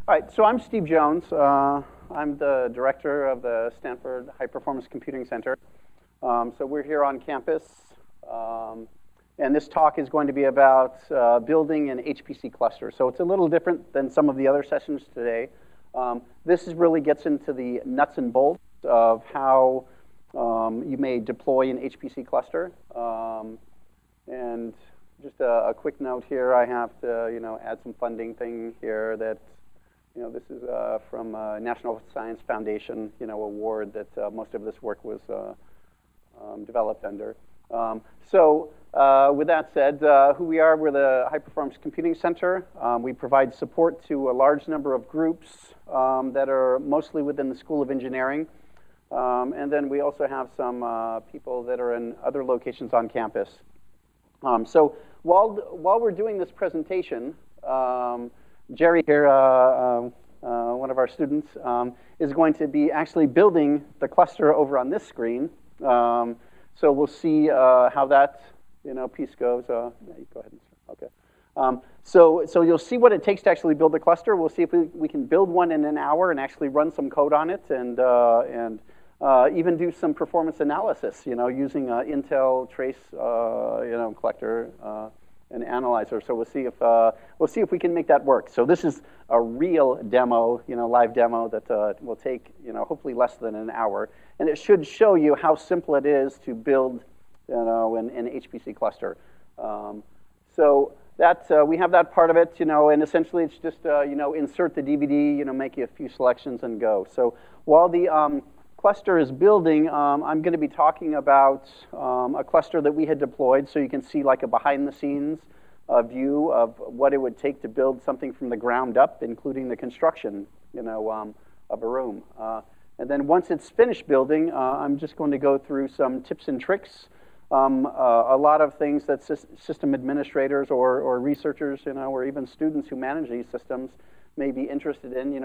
All right, so I'm Steve Jones. I'm the director of the Stanford High Performance Computing Center. So we're here on campus, and this talk is going to be about building an HPC cluster. So it's a little different than some of the other sessions today. This really gets into the nuts and bolts of how you may deploy an HPC cluster. And just a quick note here, I have to add some funding thing here that this is from National Science Foundation award that most of this work was developed under. With that said, who we are, we're the High Performance Computing Center. We provide support to a large number of groups that are mostly within the School of Engineering. And then we also have some people that are in other locations on campus. So while we're doing this presentation, Jerry here, one of our students, is going to be actually building the cluster over on this screen. So we'll see how that piece goes. Go ahead. Okay. So you'll see what it takes to actually build the cluster. We'll see if we can build one in an hour and actually run some code on it and even do some performance analysis, using Intel Trace, collector and analyzer. So we'll see if we can make that work. So this is a real demo, live demo that will take, hopefully less than an hour, and it should show you how simple it is to build, an HPC cluster. So that we have that part of it, and essentially it's just, insert the DVD, make a few selections and go. So while the cluster is building, I'm going to be talking about a cluster that we had deployed, so you can see like a behind-the-scenes view of what it would take to build something from the ground up, including the construction, of a room. And then once it's finished building, I'm just going to go through some tips and tricks, a lot of things that system administrators or researchers, or even students who manage these systems may be interested in.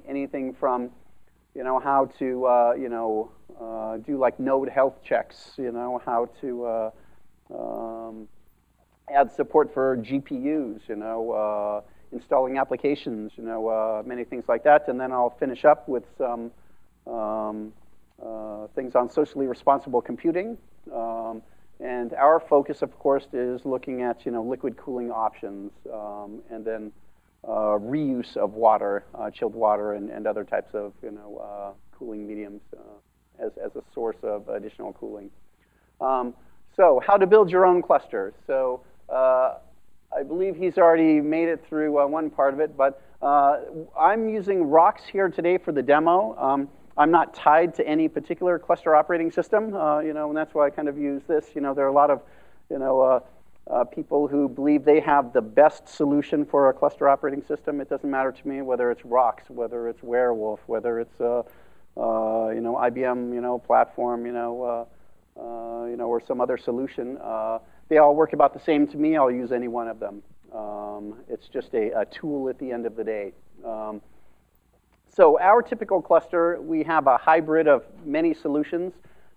Anything from how to, do like node health checks, how to add support for GPUs, installing applications, many things like that. And then I'll finish up with some things on socially responsible computing. And our focus, of course, is looking at, liquid cooling options, and then reuse of water, chilled water, and other types of cooling mediums as a source of additional cooling. So how to build your own cluster. So I believe he's already made it through one part of it, but I'm using ROX here today for the demo. I'm not tied to any particular cluster operating system, and that's why I kind of use this. There are a lot of people who believe they have the best solution for a cluster operating system. It doesn't matter to me whether it's ROX, whether it's Werewolf, whether it's IBM, platform, or some other solution. They all work about the same to me. I'll use any one of them. It's just a tool at the end of the day. So our typical cluster, we have a hybrid of many solutions.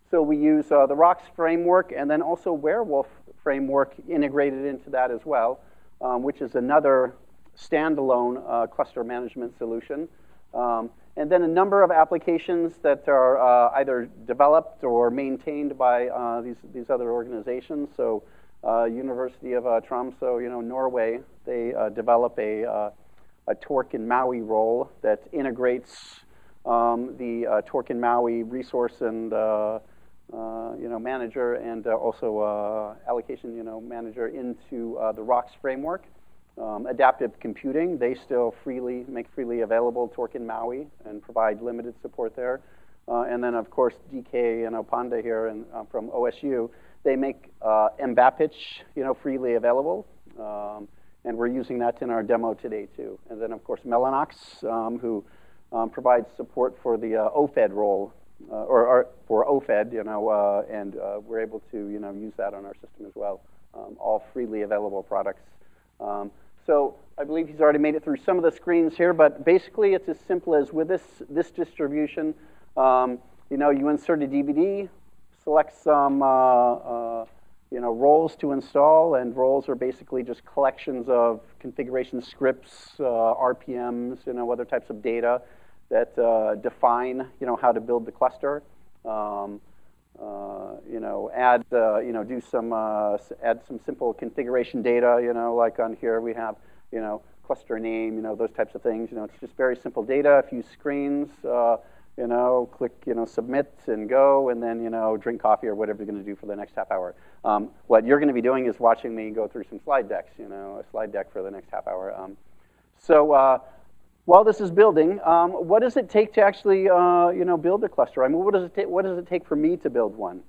So we use the ROX framework and then also Werewolf framework integrated into that as well, which is another standalone cluster management solution. And then a number of applications that are either developed or maintained by these other organizations. So University of Tromsø, Norway, they develop a Torque and Maui role that integrates the Torque and Maui resource and manager and also allocation manager into the ROX framework. Adaptive computing, they still make freely available Torque and Maui and provide limited support there. And then of course DK and Opanda here and from OSU, they make MBAPICH freely available. And we're using that in our demo today too. And then of course Mellanox, who provides support for the OFED role, or for OFED, and we're able to use that on our system as well. All freely available products. So I believe he's already made it through some of the screens here, but basically it's as simple as with this distribution, you insert a DVD, select some roles to install, and roles are basically just collections of configuration scripts, RPMs, other types of data that define, how to build the cluster. Add some simple configuration data, like on here we have, cluster name, those types of things. It's just very simple data, a few screens, click, submit and go, and then, drink coffee or whatever you're going to do for the next half hour. What you're going to be doing is watching me go through some slide decks, a slide deck for the next half hour. While this is building, what does it take to actually, build a cluster? I mean, what does it take for me to build one?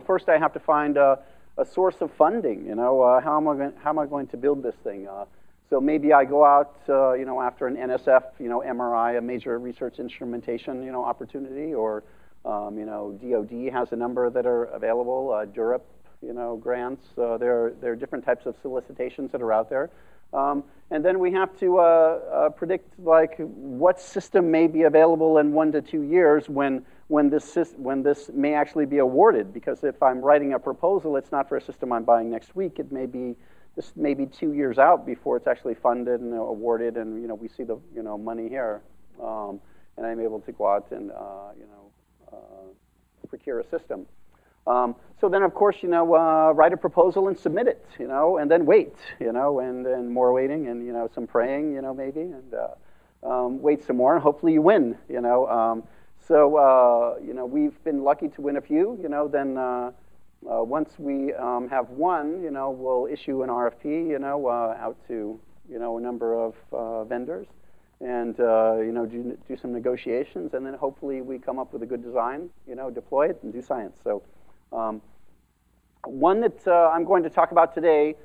First I have to find a source of funding. How am I going to build this thing? So maybe I go out, after an NSF, MRI, a major research instrumentation, opportunity, or DoD has a number that are available, DURIP, grants. There are different types of solicitations that are out there. And then we have to predict, like, what system may be available in 1 to 2 years when this may actually be awarded. Because if I'm writing a proposal, it's not for a system I'm buying next week. This may be 2 years out before it's actually funded and awarded, and we see the money here, and I'm able to go out and procure a system. So then, of course, write a proposal and submit it, and then wait, and more waiting, and some praying, maybe, and wait some more, and hopefully you win, So we've been lucky to win a few, then once we have won, we'll issue an RFP, out to a number of vendors, and do some negotiations, and then hopefully we come up with a good design, deploy it and do science. So. One that I'm going to talk about today,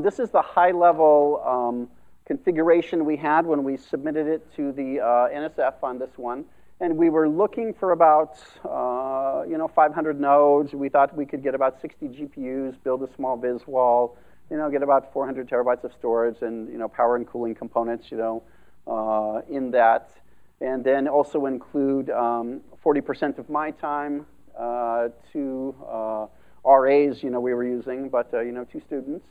this is the high-level configuration we had when we submitted it to the NSF on this one. And we were looking for about 500 nodes. We thought we could get about 60 GPUs, build a small viz wall, get about 400 terabytes of storage, and power and cooling components, in that. And then also include 40% of my time. 2 RAs, we were using, but 2 students,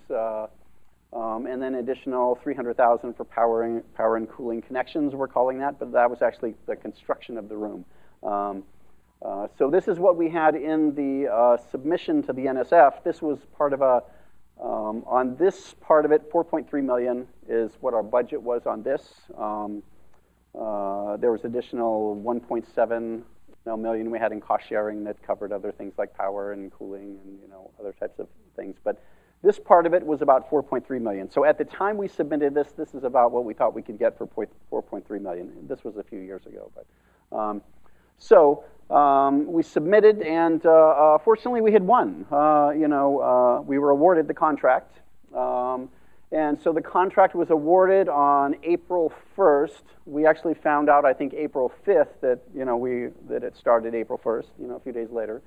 and then additional 300,000 for power and cooling connections, we're calling that, but that was actually the construction of the room. So this is what we had in the submission to the NSF. This was part of on this part of it, 4.3 million is what our budget was on this. There was additional 1.7 million we had in cost sharing that covered other things like power and cooling and other types of things. But this part of it was about 4.3 million. So at the time we submitted this is about what we thought we could get for 4.3 million. This was a few years ago, but we submitted, and fortunately we had won. We were awarded the contract. And so the contract was awarded on April 1st. We actually found out, I think, April 5th that that it started April 1st, a few days later.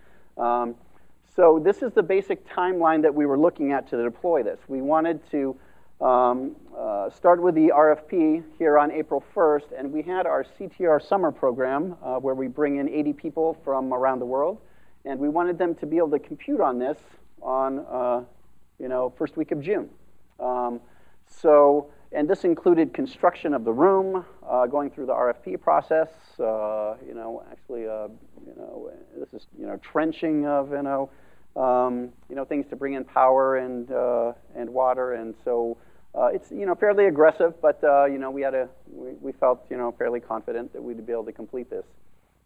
So this is the basic timeline that we were looking at to deploy this. We wanted to start with the RFP here on April 1st, and we had our CTR summer program where we bring in 80 people from around the world, and we wanted them to be able to compute on this on first week of June. And this included construction of the room, going through the RFP process, this is, trenching of, things to bring in power and water. And so, it's, fairly aggressive, but, we felt, fairly confident that we'd be able to complete this.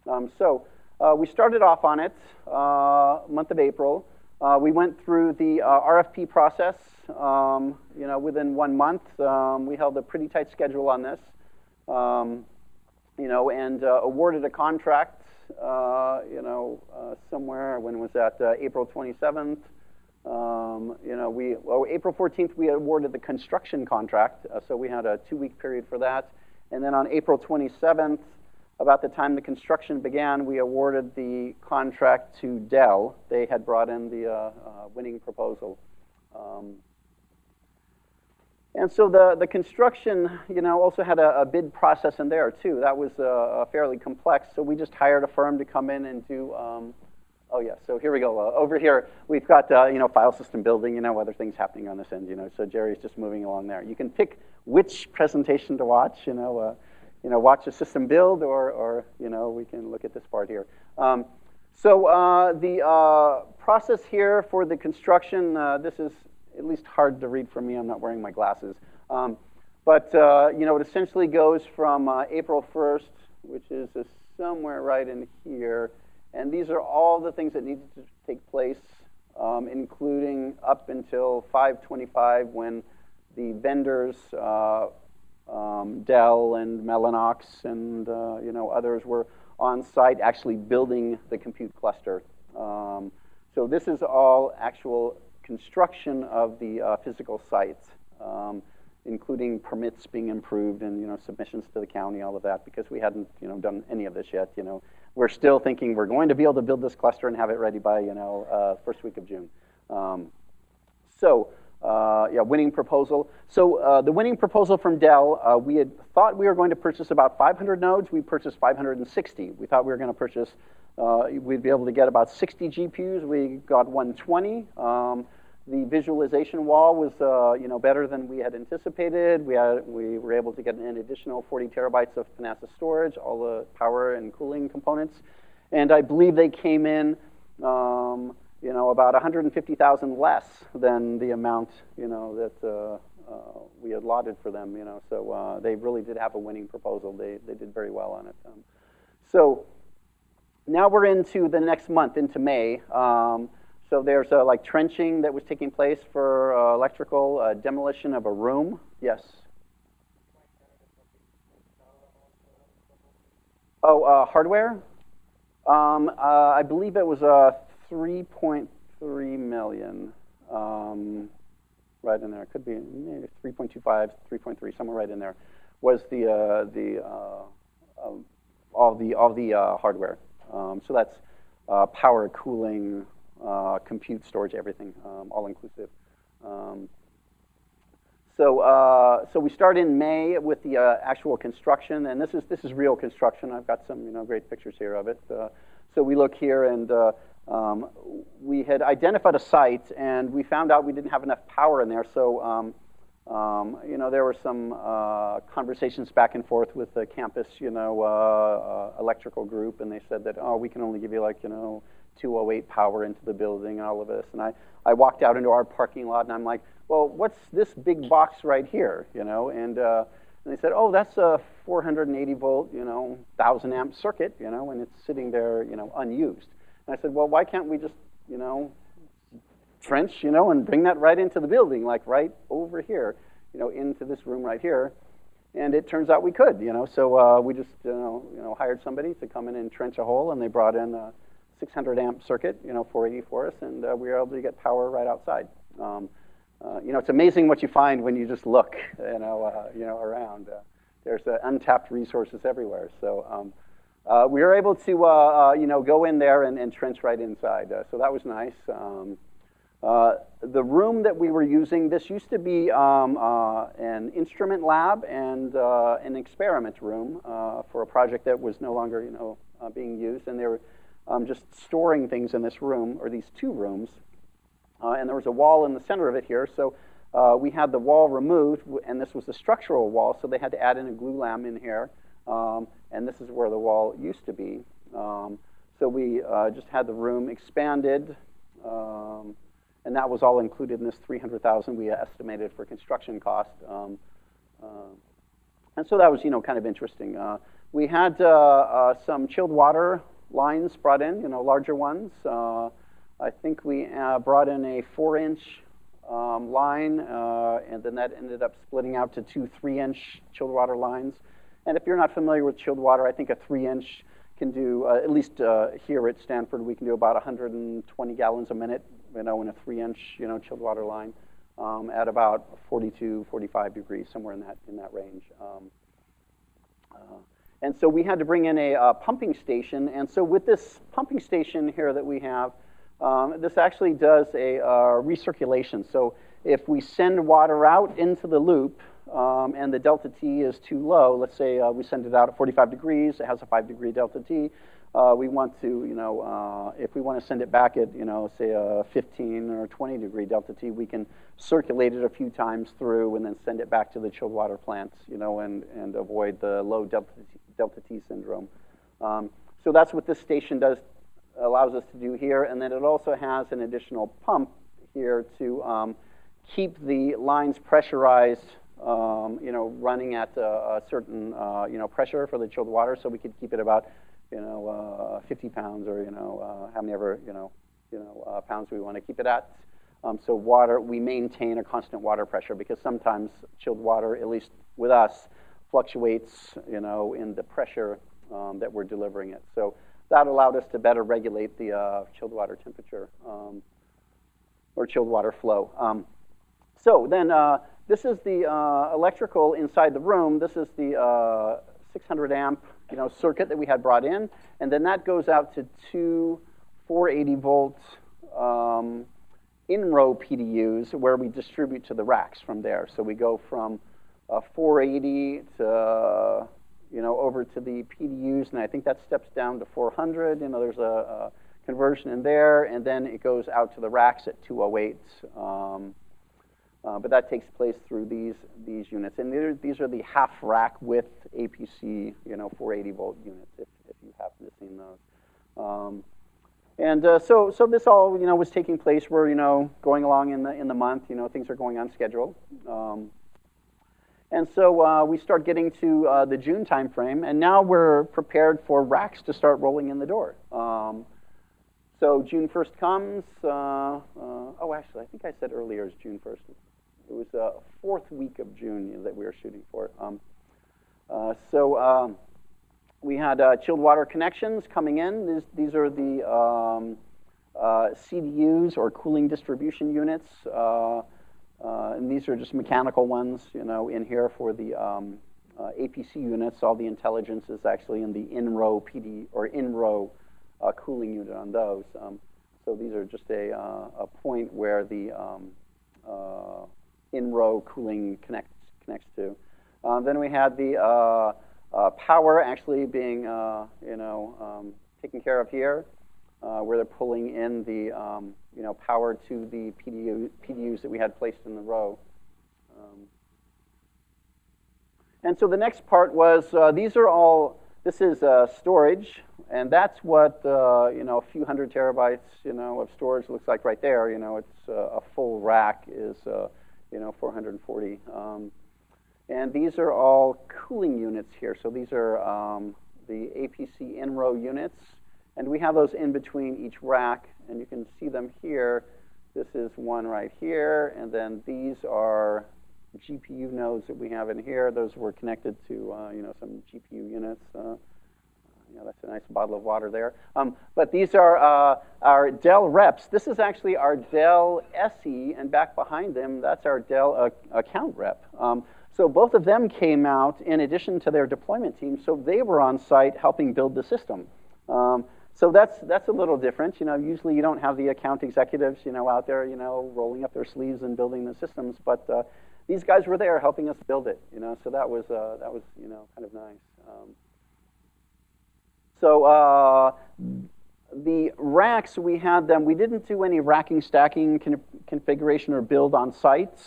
We started off on it, month of April. We went through the RFP process, within 1 month. We held a pretty tight schedule on this, and awarded a contract, somewhere, when was that, April 27th. April 14th, we awarded the construction contract, so we had a 2-week period for that. And then on April 27th, about the time the construction began, we awarded the contract to Dell. They had brought in the winning proposal. And so the construction, also had a bid process in there too. That was fairly complex. So we just hired a firm to come in and do a Oh yeah, so here we go. Over here, we've got file system building, other things happening on this end, So Jerry's just moving along there. You can pick which presentation to watch, watch a system build, or we can look at this part here. The process here for the construction, this is at least hard to read for me. I'm not wearing my glasses. It essentially goes from April 1st, which is somewhere right in here. And these are all the things that need to take place, including up until 5/25 when the vendors, Dell and Mellanox and others were on site actually building the compute cluster. So this is all actual construction of the physical sites, including permits being improved and submissions to the county, all of that, because we hadn't done any of this yet. We're still thinking we're going to be able to build this cluster and have it ready by first week of June. Winning proposal. So the winning proposal from Dell, we had thought we were going to purchase about 500 nodes. We purchased 560. We thought we were going to purchase, we'd be able to get about 60 GPUs. We got 120. The visualization wall was better than we had anticipated. We were able to get an additional 40 terabytes of Panasa storage, all the power and cooling components. And I believe they came in about 150,000 less than the amount that we had allotted for them. So they really did have a winning proposal. They did very well on it. So now we're into the next month, into May. So there's trenching that was taking place for electrical demolition of a room. Yes. Oh, hardware. I believe it was 3.3 million. Right in there. It could be maybe 3.25, 3.3, somewhere right in there. Was all the hardware. So that's power, cooling, compute, storage, everything, all inclusive. So we start in May with the actual construction, and this is real construction. I've got some great pictures here of it. So we look here, and we had identified a site, and we found out we didn't have enough power in there. So there were some conversations back and forth with the campus electrical group, and they said that we can only give you 208 power into the building and all of this. And I walked out into our parking lot, and I'm like, well, what's this big box right here, And they said, oh, that's a 480 volt, 1,000 amp circuit, and it's sitting there, unused. And I said, well, why can't we just, trench, and bring that right into the building, right over here, into this room right here. And it turns out we could, So we just, hired somebody to come in and trench a hole, and they brought in a 600 amp circuit, 480 for us, and we were able to get power right outside. It's amazing what you find when you just look, around. There's untapped resources everywhere. So we were able to, go in there and trench right inside. So that was nice. The room that we were using, this used to be an instrument lab and an experiment room for a project that was no longer, being used, and they were just storing things in this room, or these two rooms. And there was a wall in the center of it here, so we had the wall removed, and this was a structural wall, so they had to add in a glue lam in here, and this is where the wall used to be. So we just had the room expanded, and that was all included in this 300,000 we estimated for construction cost. And so that was, kind of interesting. We had some chilled water lines brought in, larger ones. I think we brought in a 4-inch line, and then that ended up splitting out to two 3-inch chilled water lines. And if you're not familiar with chilled water, I think a 3-inch can do, at least here at Stanford, we can do about 120 gallons a minute, in a 3-inch, chilled water line at about 42, 45 degrees, somewhere in that range. And so we had to bring in a pumping station. And so with this pumping station here that we have, this actually does a recirculation. So if we send water out into the loop and the delta T is too low, let's say we send it out at 45 degrees, it has a 5-degree delta T, we want to, if we want to send it back at, say a 15 or 20 degree delta T, we can circulate it a few times through and then send it back to the chilled water plants, and avoid the low delta T syndrome. So that's what this station allows us to do here. And then it also has an additional pump here to keep the lines pressurized, running at a certain, pressure for the chilled water, so we could keep it about, 50 pounds or, how many ever, pounds we want to keep it at. So we maintain a constant water pressure, because sometimes chilled water, at least with us, fluctuates, in the pressure that we're delivering it. So that allowed us to better regulate the chilled water temperature or chilled water flow. So then this is the electrical inside the room. This is the 600 amp circuit that we had brought in, and then that goes out to two 480 volt in-row PDUs where we distribute to the racks from there. So we go from 480 to over to the PDUs, and I think that steps down to 400. There's a conversion in there, and then it goes out to the racks at 208. But that takes place through these units, and these are the half rack width APC 480 volt units, if you happen to see those. So this all was taking place. We're going along in the month. Things are going on schedule. And so we start getting to the June timeframe, and now we're prepared for racks to start rolling in the door. So June 1st comes. Actually, I think I said earlier it's June 1st. It was the fourth week of June that we were shooting for. We had chilled water connections coming in. These are the CDUs, or cooling distribution units. And these are just mechanical ones, in here for the APC units. All the intelligence is actually in the in-row PD or in-row cooling unit on those. So these are just a point where the in-row cooling connects to. Then we had the power actually being taken care of here, where they're pulling in the power to the PDUs that we had placed in the row. And so the next part was this is storage, and that's what a few hundred terabytes of storage looks like right there. It's a full rack is 440. And these are all cooling units here. So these are the APC in-row units. And we have those in between each rack. And you can see them here. This is one right here. And then these are GPU nodes that we have in here. Those were connected to some GPU units. That's a nice bottle of water there. But these are our Dell reps. This is actually our Dell SE, and back behind them, that's our Dell account rep. So both of them came out in addition to their deployment team, so they were on site helping build the system. So that's a little different. Usually you don't have the account executives, out there, rolling up their sleeves and building the systems, but these guys were there helping us build it, so that was kind of nice. So the racks, we didn't do any racking, stacking, configuration, or build on site.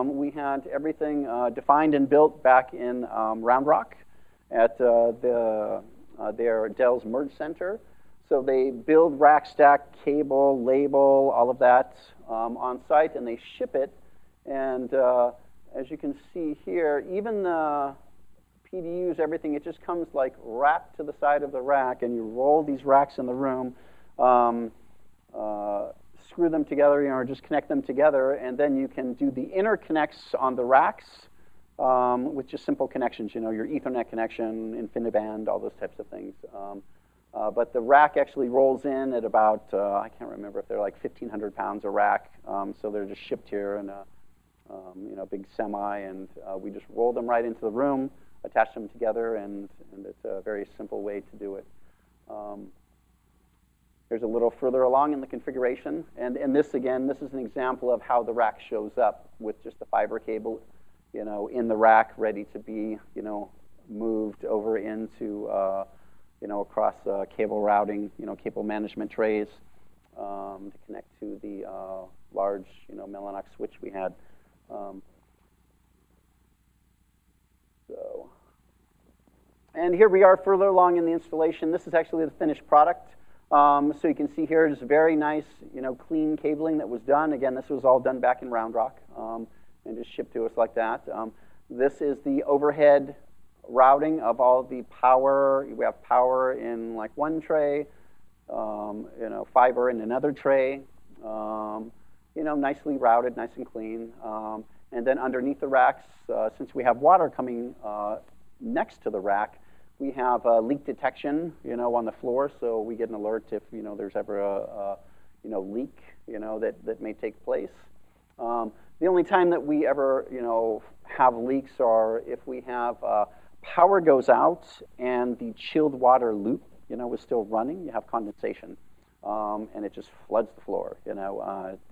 We had everything defined and built back in Round Rock at their Dell's Merge Center. So they build, rack, stack, cable, label, all of that on site, and they ship it. And as you can see here, even the PDUs, everything, it just comes like wrapped to the side of the rack, and you roll these racks in the room, screw them together, or just connect them together, and then you can do the interconnects on the racks with just simple connections, your Ethernet connection, InfiniBand, all those types of things. But the rack actually rolls in at about, I can't remember if they're like 1,500 pounds a rack, so they're just shipped here in a big semi, and we just roll them right into the room, attach them together, and it's a very simple way to do it. There's a little further along in the configuration, and this again, this is an example of how the rack shows up with just the fiber cable, in the rack, ready to be, moved over into across cable routing, cable management trays to connect to the large, Mellanox switch we had. And here we are further along in the installation. This is actually the finished product. So you can see here is very nice, clean cabling that was done. Again, this was all done back in Round Rock and just shipped to us like that. This is the overhead routing of all the power. We have power in like one tray, fiber in another tray. Nicely routed, nice and clean. And then underneath the racks, since we have water coming next to the rack, we have leak detection, on the floor, so we get an alert if there's ever a leak, that may take place. The only time that we ever have leaks are if we have power goes out and the chilled water loop is still running. You have condensation, and it just floods the floor. It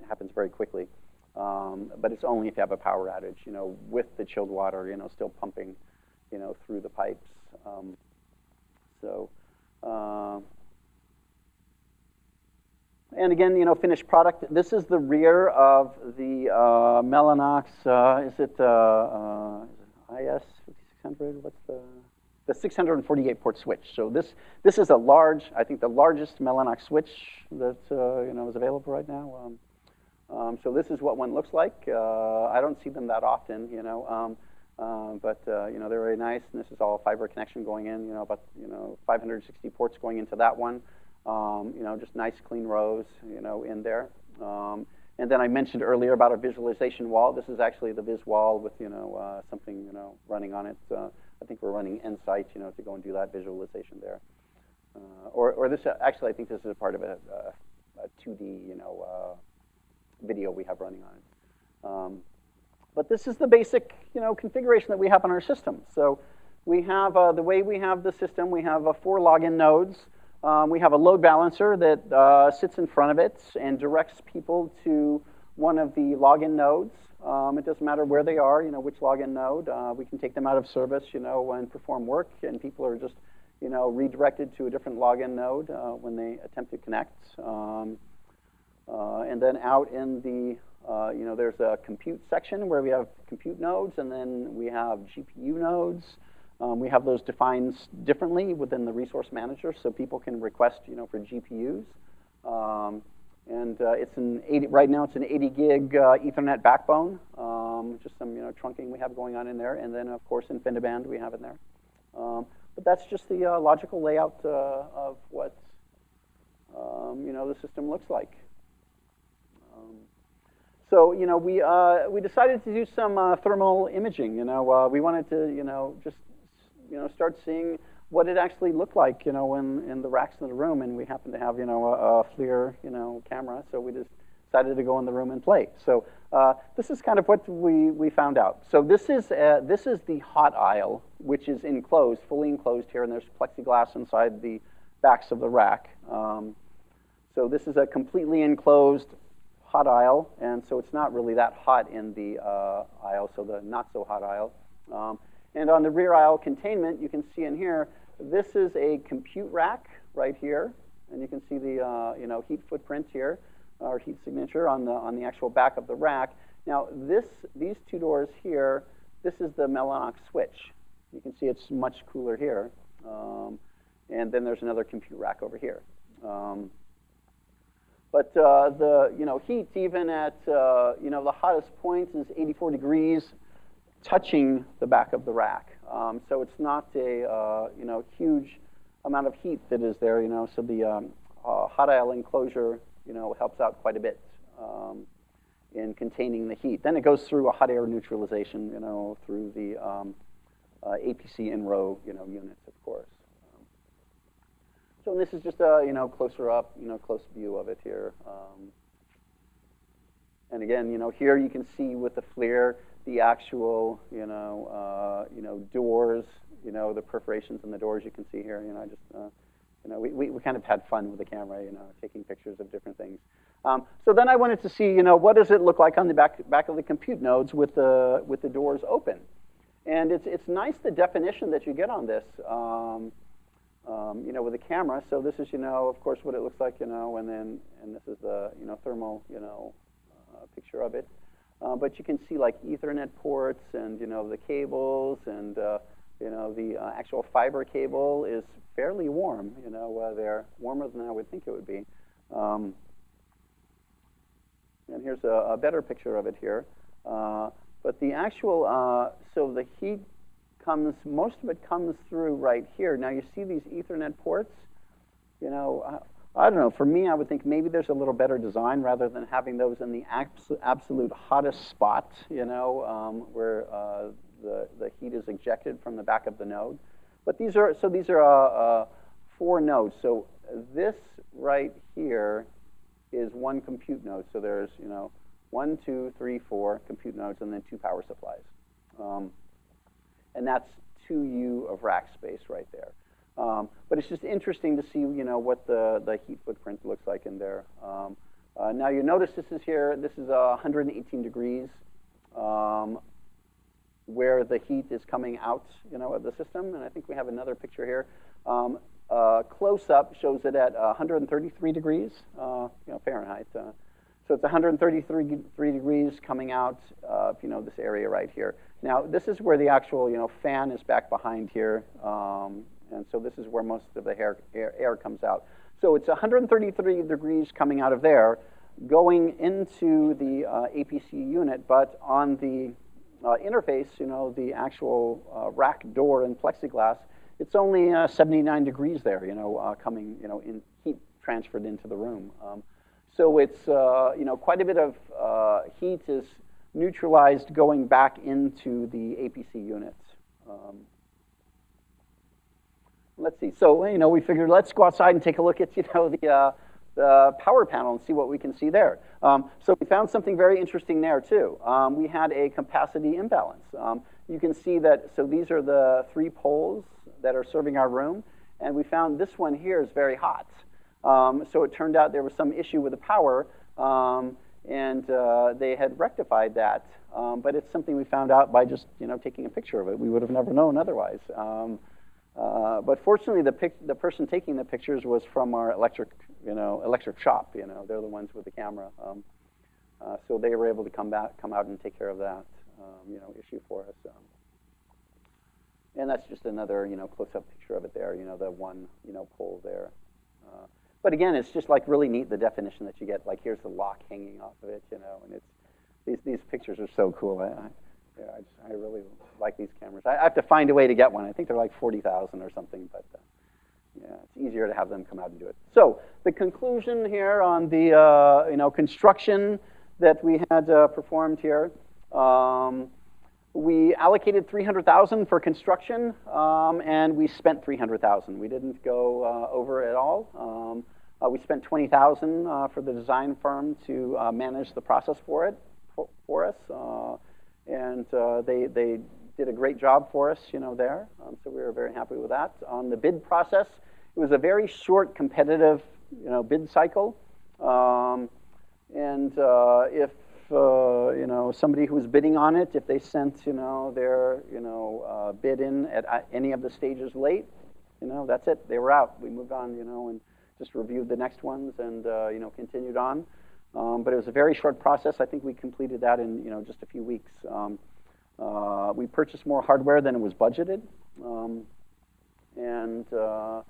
happens very quickly, but it's only if you have a power outage. With the chilled water, still pumping, through the pipes. And again, finished product. This is the rear of the Mellanox. Is it IS 5600? What's the 648 port switch? So this is a large, I think the largest Mellanox switch that is available right now. So this is what one looks like. I don't see them that often, but they're very nice, and this is all fiber connection going in. About 560 ports going into that one. Just nice clean rows, in there. And then I mentioned earlier about our visualization wall. This is actually the viz wall with something running on it. I think we're running Nsight, to go and do that visualization there. Or this actually, I think this is a part of a 2D video we have running on it. But this is the basic configuration that we have on our system. So we have the way we have the system. We have 4 login nodes. We have a load balancer that sits in front of it and directs people to one of the login nodes. It doesn't matter where they are, which login node. We can take them out of service, and perform work, and people are just, redirected to a different login node when they attempt to connect. And then out in the, there's a compute section where we have compute nodes, and then we have GPU nodes. We have those defined differently within the resource manager, so people can request, for GPUs. It's right now it's an 80 gig Ethernet backbone, just some trunking we have going on in there, and then of course Infiniband we have in there. But that's just the logical layout of what the system looks like. So we decided to do some thermal imaging. We wanted to just start seeing what it actually looked like, in the racks in the room, and we happened to have, a FLIR, camera, so we just decided to go in the room and play. So this is kind of what we found out. So this is the hot aisle, which is enclosed, fully enclosed here, and there's plexiglass inside the backs of the rack. So this is a completely enclosed hot aisle, and so it's not really that hot in the aisle, so the not so hot aisle. And on the rear aisle containment, you can see in here, this is a compute rack right here, and you can see the heat footprint here, or heat signature on the actual back of the rack. Now these 2 doors here, this is the Mellanox switch. You can see it's much cooler here, and then there's another compute rack over here. But the heat even at the hottest point is 84 degrees. Touching the back of the rack, so it's not a huge amount of heat that is there. So the hot aisle enclosure helps out quite a bit in containing the heat. Then it goes through a hot air neutralization, through the APC in-row units, of course. So this is just a closer up, close view of it here. And again, here you can see with the FLIR the actual, doors, the perforations in the doors you can see here. We kind of had fun with the camera, taking pictures of different things. So then I wanted to see, what does it look like on the back of the compute nodes with the doors open? And it's nice the definition that you get on this. with a camera. So this is, of course, what it looks like, and this is the, thermal, picture of it. But you can see like Ethernet ports and, the cables and, the actual fiber cable is fairly warm. They're warmer than I would think it would be. And here's a better picture of it here. But the actual, so the heat comes, most of it comes through right here. Now you see these Ethernet ports, I don't know, for me I would think maybe there's a little better design rather than having those in the absolute hottest spot, where the heat is ejected from the back of the node. But these are 4 nodes. So this right here is one compute node. So there's, 1, 2, 3, 4 compute nodes and then 2 power supplies. And that's 2U of rack space right there. But it's just interesting to see, what the heat footprint looks like in there. Now you notice this is 118 degrees where the heat is coming out, of the system. And I think we have another picture here. Close-up shows it at 133 degrees, Fahrenheit. So it's 133 degrees coming out of, this area right here. Now, this is where the actual, fan is back behind here. And so this is where most of the air comes out. So it's 133 degrees coming out of there, going into the APC unit, but on the interface, the actual rack door and plexiglass, it's only 79 degrees there, coming, in heat transferred into the room. So it's, quite a bit of heat is neutralized going back into the APC unit. Let's see. So, we figured let's go outside and take a look at, the power panel and see what we can see there. So we found something very interesting there, too. We had a capacity imbalance. You can see that, so these are the 3 poles that are serving our room, and we found this one here is very hot. So it turned out there was some issue with the power, and they had rectified that. But it's something we found out by just, taking a picture of it. We would have never known otherwise. But fortunately, the person taking the pictures was from our electric shop. They're the ones with the camera. So they were able to come out and take care of that, issue for us. And that's just another, close-up picture of it there. The one, pole there. But again, it's just like really neat the definition that you get. Like here's the lock hanging off of it, and it's these pictures are so cool. I really like these cameras. I have to find a way to get one. I think they're like 40,000 or something, but yeah, it's easier to have them come out and do it. So the conclusion here on the construction that we had performed here, we allocated $300,000 for construction, and we spent $300,000. We didn't go over at all. We spent $20,000 for the design firm to manage the process for us. And they did a great job for us, there. So we were very happy with that. On the bid process, it was a very short, competitive, bid cycle. And if somebody who was bidding on it, if they sent, their, bid in at any of the stages late, that's it. They were out. We moved on, and just reviewed the next ones and, continued on. But it was a very short process. I think we completed that in just a few weeks. We purchased more hardware than it was budgeted, and the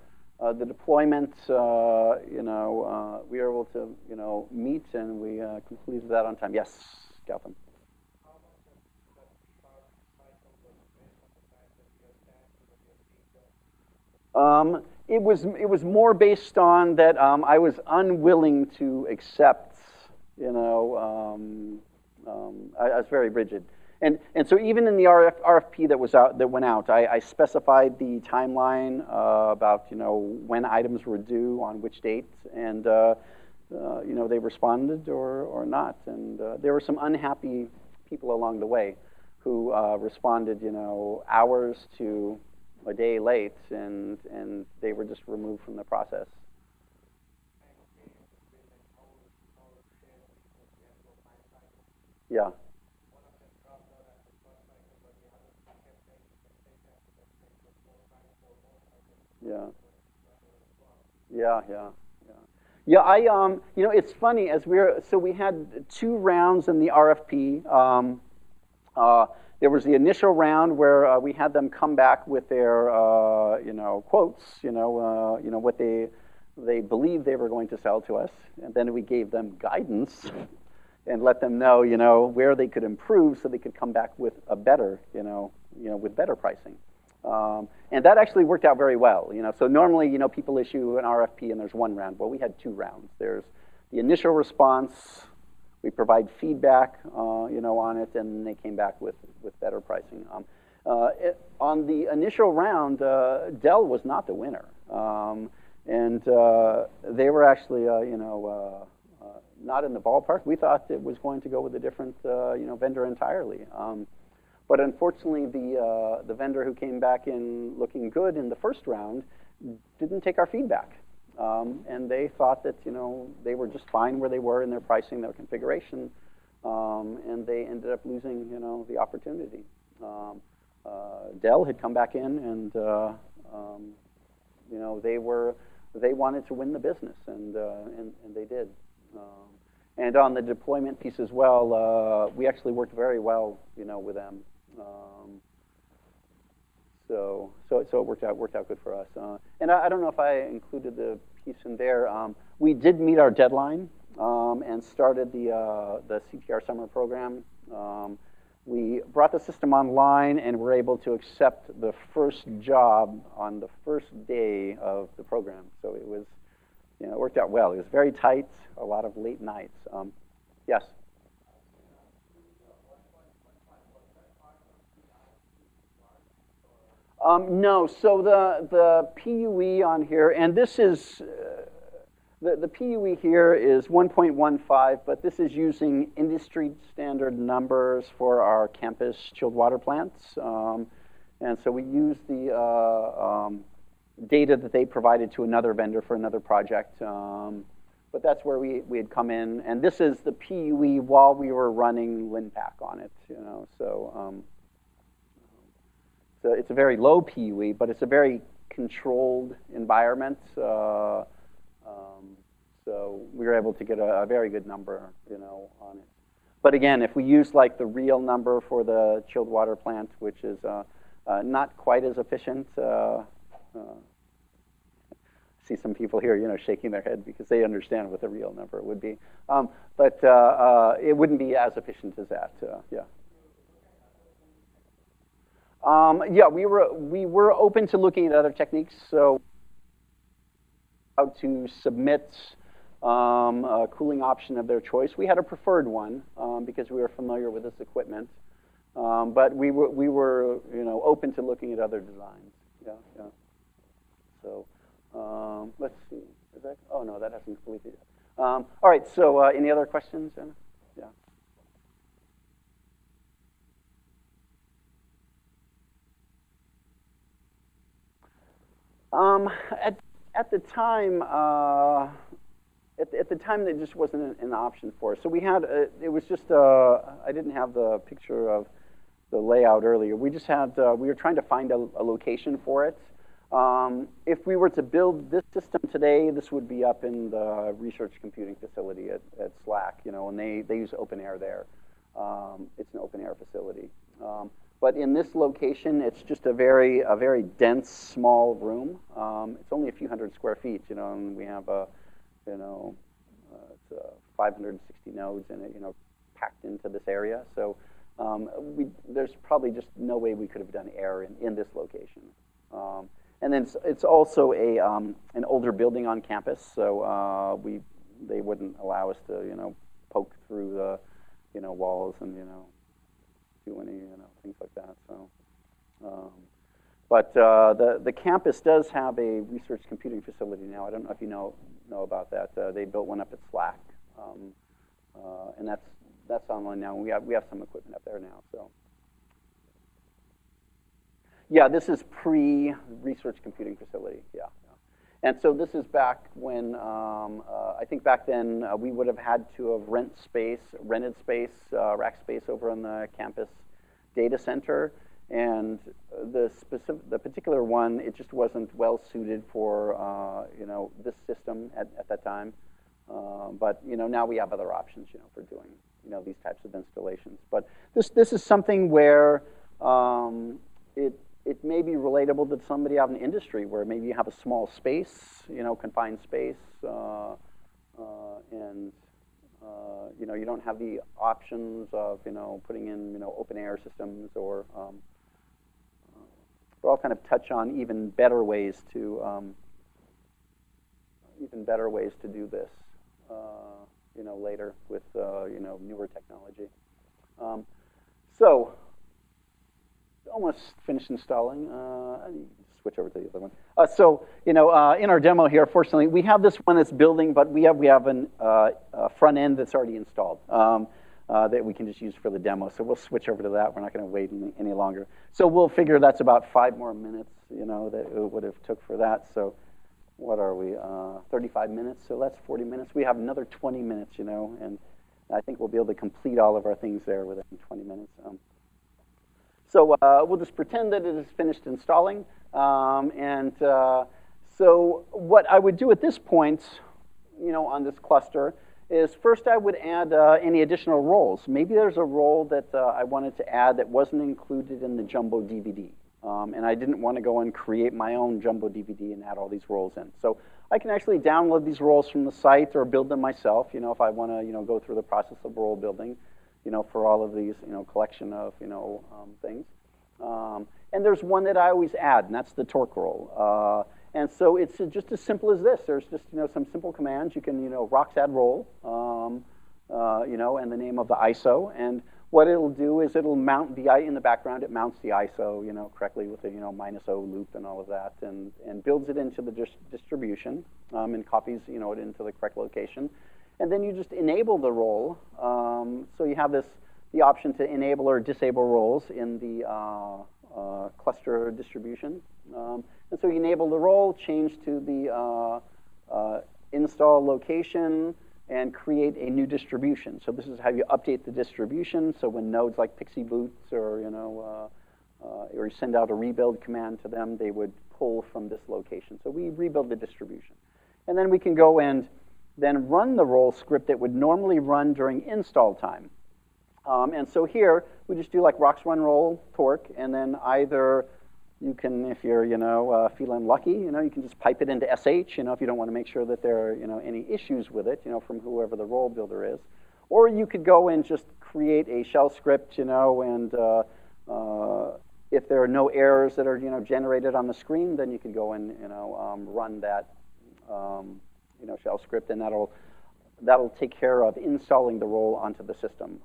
deployment, we were able to meet, and we completed that on time. Yes, Gautam. It was more based on that I was unwilling to accept. I was very rigid, and so even in the RFP that went out, I specified the timeline about when items were due on which dates, and they responded or not, and there were some unhappy people along the way who responded hours to a day late, and they were just removed from the process. Yeah. Yeah. Yeah, yeah, yeah. Yeah, you know, it's funny so we had 2 rounds in the RFP. There was the initial round where we had them come back with their, you know, quotes, you know what they believed they were going to sell to us, and then we gave them guidance and let them know, you know, where they could improve so they could come back with a better, with better pricing. And that actually worked out very well, you know. So normally, you know, people issue an RFP and there's 1 round. Well, we had 2 rounds. There's the initial response. We provide feedback, you know, on it, and they came back with better pricing. On the initial round, Dell was not the winner, and they were actually, you know, not in the ballpark. We thought it was going to go with a different, you know, vendor entirely. But unfortunately, the vendor who came back in looking good in the first round didn't take our feedback. And they thought that, you know, they were just fine where they were in their pricing, their configuration, and they ended up losing, you know, the opportunity. Dell had come back in, and you know, they wanted to win the business, and they did. And on the deployment piece as well, we actually worked very well, you know, with them. So it worked out good for us. And I don't know if I included the piece in there. We did meet our deadline and started the CTR summer program. We brought the system online and were able to accept the first job on the first day of the program. So it was, you know, it worked out well. It was very tight, a lot of late nights. Yes? No, so the PUE on here, and this is, the PUE here is 1.15, but this is using industry standard numbers for our campus chilled water plants. And so we use the data that they provided to another vendor for another project. But that's where we had come in. And this is the PUE while we were running LinPack on it, you know, so it's a very low PUE, but it's a very controlled environment. So we were able to get a very good number, you know, on it. But again, if we use like the real number for the chilled water plant, which is not quite as efficient, see some people here, you know, shaking their head because they understand what the real number would be. But it wouldn't be as efficient as that, yeah. Yeah, we were open to looking at other techniques. So how to submit a cooling option of their choice. We had a preferred one because we were familiar with this equipment. But we were you know, open to looking at other designs. Yeah, yeah. So let's see. Is that? Oh no, that hasn't completed yet. All right. So any other questions? Yeah. At the time, at the time, there just wasn't an option for us. So we had it was just I didn't have the picture of the layout earlier. We just had we were trying to find a location for it. If we were to build this system today, this would be up in the research computing facility at SLAC, you know, and they use open air there. It's an open air facility. But in this location, it's just a very dense, small room. It's only a few hundred square feet, you know, and we have you know, it's 560 nodes in it, you know, packed into this area. So there's probably just no way we could have done air in this location. And then it's also an older building on campus, so they wouldn't allow us to, you know, poke through the, you know, walls and, you know, do any, you know, things like that. So, but the campus does have a research computing facility now. I don't know if you know about that. They built one up at SLAC, and that's online now. We have some equipment up there now. So, yeah, this is pre-research computing facility. Yeah. And so this is back when, I think back then we would have had to have rented space, rack space over on the campus data center. And the particular one, it just wasn't well suited for this system at that time. But now we have other options for doing these types of installations. But this is something where it may be relatable to somebody out in industry where maybe you have a small space, confined space, and you don't have the options of putting in open air systems or we'll all kind of touch on even better ways to do this later with newer technology. So almost finished installing. Switch over to the other one. So in our demo here, fortunately, we have this one that's building, but we have a front end that's already installed that we can just use for the demo. So we'll switch over to that. We're not going to wait any longer. So we'll figure that's about 5 more minutes, that it would have took for that. So what are we? 35 minutes. So that's 40 minutes. We have another 20 minutes, and I think we'll be able to complete all of our things there within 20 minutes. So we'll just pretend that it is finished installing. So what I would do at this point, on this cluster, is first I would add any additional roles. Maybe there's a role that I wanted to add that wasn't included in the Jumbo DVD. And I didn't want to go and create my own Jumbo DVD and add all these roles in. So I can actually download these roles from the site or build them myself, if I want to, go through the process of role building, for all of these, collection of, things. And there's one that I always add, and that's the torque role. And so it's just as simple as this. There's just, some simple commands. You can, rocks add role, and the name of the ISO. And what it'll do is it'll mount the, in the background, it mounts the ISO, correctly with the, -O loop and all of that, and builds it into the distribution, and copies, it into the correct location. And then you just enable the role. So you have the option to enable or disable roles in the cluster distribution. And so you enable the role, change to the install location, and create a new distribution. So this is how you update the distribution. So when nodes like Pixie boots or or you send out a rebuild command to them, they would pull from this location. So we rebuild the distribution, and then we can go and then run the role script that would normally run during install time. And so here we just do like rocks run roll torque, and then either you can, if you're feeling lucky, you can just pipe it into SH, if you don't want to make sure that there are any issues with it, from whoever the role builder is, or you could go and just create a shell script, and if there are no errors that are generated on the screen, then you could go and run that shell script, and that'll take care of installing the role onto the system.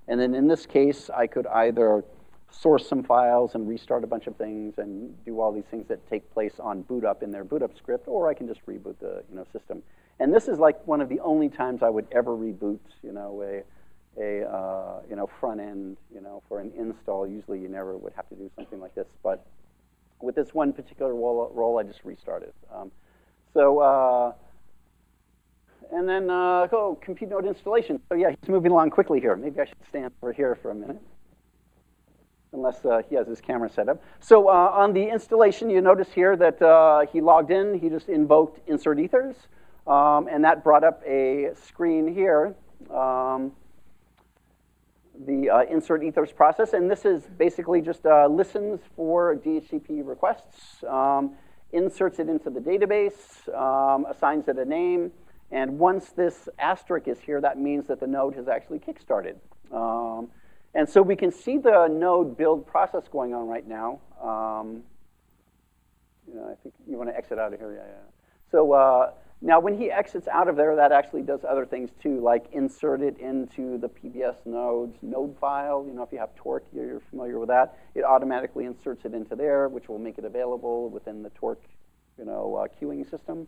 And then in this case, I could either source some files and restart a bunch of things and do all these things that take place on boot up in their boot up script, or I can just reboot the system. And this is like one of the only times I would ever reboot a front end for an install. Usually you never would have to do something like this, but with this one particular role I just restarted. And then compute node installation. So yeah, he's moving along quickly here. Maybe I should stand over here for a minute, unless he has his camera set up. So on the installation, you notice here that he logged in. He just invoked insert ethers, and that brought up a screen here, the insert ethers process. And this is basically just listens for DHCP requests, inserts it into the database, assigns it a name. And once this asterisk is here, that means that the node has actually kickstarted. And so we can see the node build process going on right now. I think you want to exit out of here. Yeah. So now when he exits out of there, that actually does other things too, like insert it into the PBS node's node file. If you have torque, you're familiar with that. It automatically inserts it into there, which will make it available within the torque queuing system.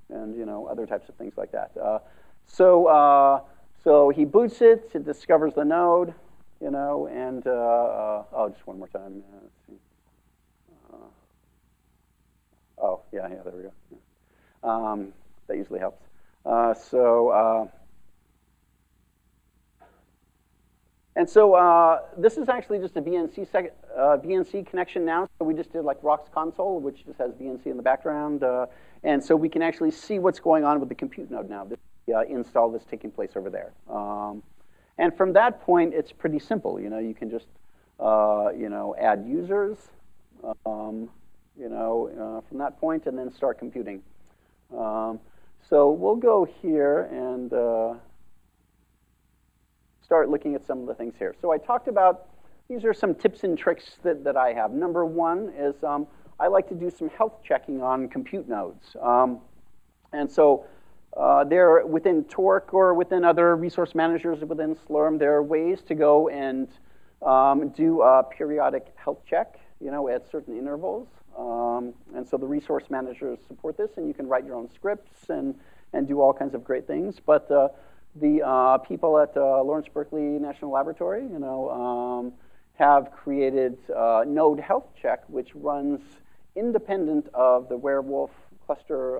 And other types of things like that. So he boots it. It discovers the node, and just one more time. Let's see. Yeah, there we go. That usually helps. And so this is actually just a VNC connection now. So we just did like Rocks console, which just has VNC in the background. And so we can actually see what's going on with the compute node now, this install that's taking place over there. And from that point, it's pretty simple. You can just add users, from that point, and then start computing. So we'll go here and start looking at some of the things here. So I talked about, these are some tips and tricks that I have. Number one is I like to do some health checking on compute nodes. And so there, within Torque or within other resource managers within Slurm, there are ways to go and do a periodic health check, at certain intervals. And so the resource managers support this, and you can write your own scripts and do all kinds of great things. But the people at Lawrence Berkeley National Laboratory, have created Node Health Check, which runs independent of the Werewolf cluster,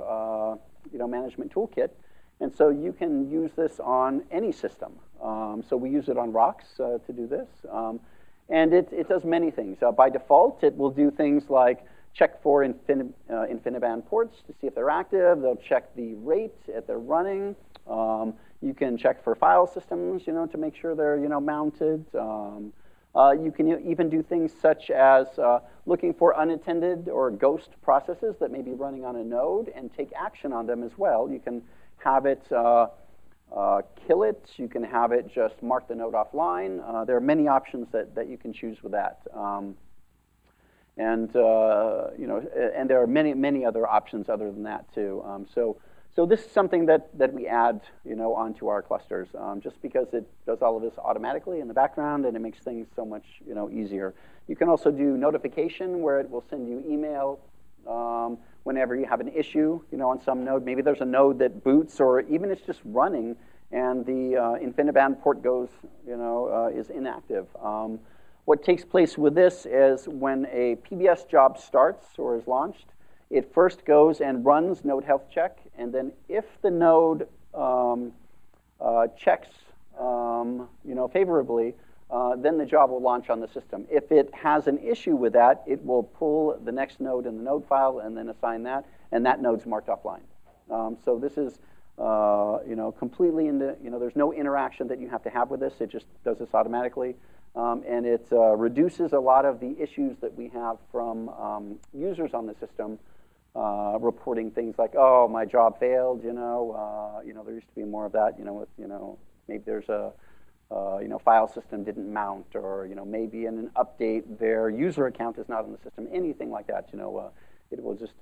management toolkit, and so you can use this on any system. So we use it on Rocks to do this, and it does many things. By default, it will do things like check for Infiniband ports to see if they're active. They'll check the rate if they're running. You can check for file systems, to make sure they're, mounted. You can even do things such as looking for unattended or ghost processes that may be running on a node and take action on them as well. You can have it kill it. You can have it just mark the node offline. There are many options that you can choose with that. And there are many other options other than that too. So this is something that we add, onto our clusters, just because it does all of this automatically in the background, and it makes things so much, easier. You can also do notification, where it will send you email whenever you have an issue, on some node. Maybe there's a node that boots, or even it's just running, and the Infiniband port goes, is inactive. What takes place with this is when a PBS job starts or is launched, it first goes and runs node health check, and then if the node checks favorably, then the job will launch on the system. If it has an issue with that, it will pull the next node in the node file and then assign that, and that node's marked offline. So this is completely there's no interaction that you have to have with this. It just does this automatically. And it reduces a lot of the issues that we have from users on the system reporting things like, oh, my job failed, there used to be more of that, with, maybe there's a, file system didn't mount, or, maybe in an update their user account is not in the system, anything like that, it will just,